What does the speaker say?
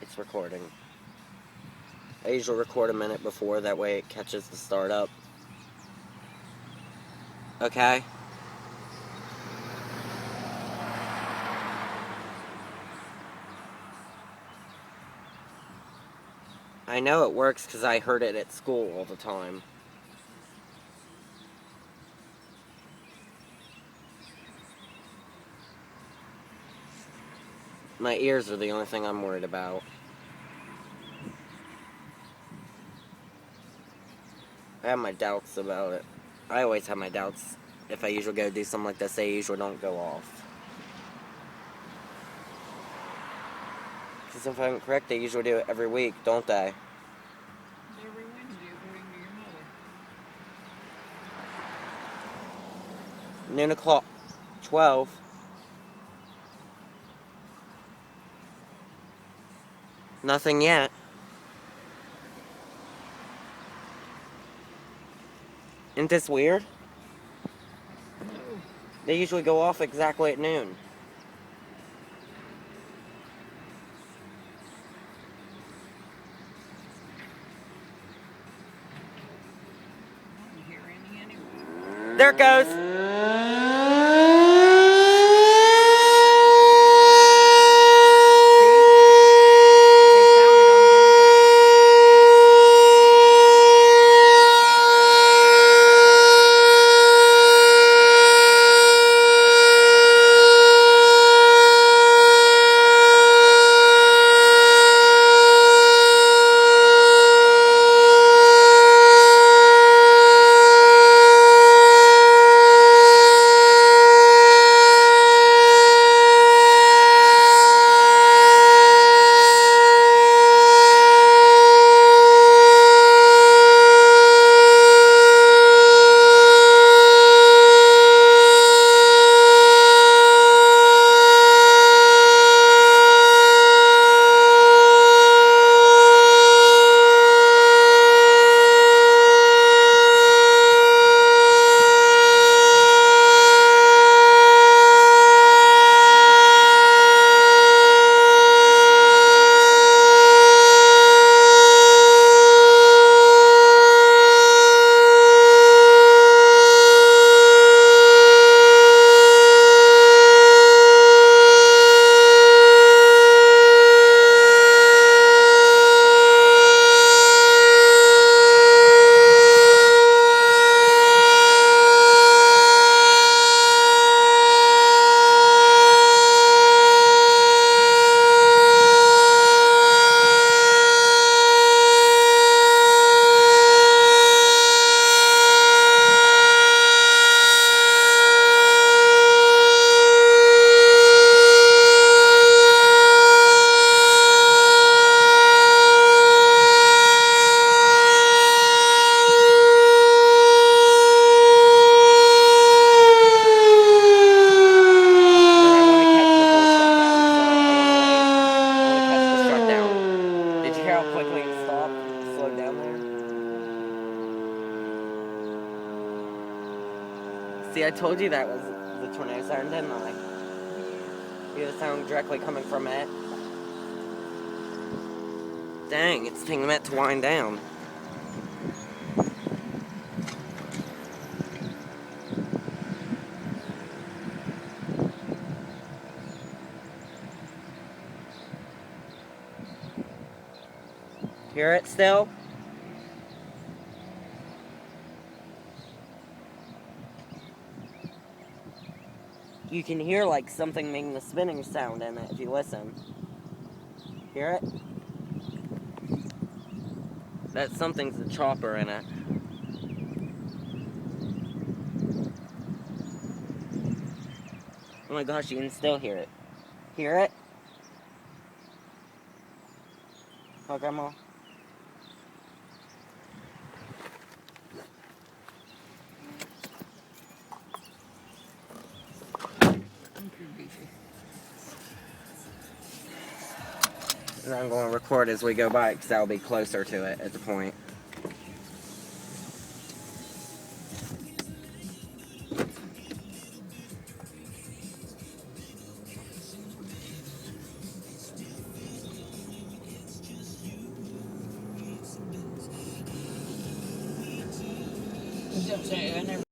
it's recording. I usually record a minute before, that way it catches the start up. Okay? I know it works because I heard it at school all the time. My ears are the only thing I'm worried about. I have my doubts about it. I always have my doubts. If I usually go do something like this, they usually don't go off. Because if I'm correct, they usually do it every week, don't they? Every Wednesday, according to your mother. Noon o'clock. 12. Nothing yet. Isn't this weird? No. They usually go off exactly at noon. I don't hear any anyway. There it goes. See, I told you that was the tornado siren, didn't I? You hear the sound directly coming from it. Dang, it's taking a minute to wind down. Hear it still? You can hear like something making the spinning sound in it if you listen. Hear it? That something's the chopper in it. Oh my gosh, you can still hear it. Hear it? Oh, Grandma. And I'm going to record as we go by because I'll be closer to it at the point. was gonna say, I never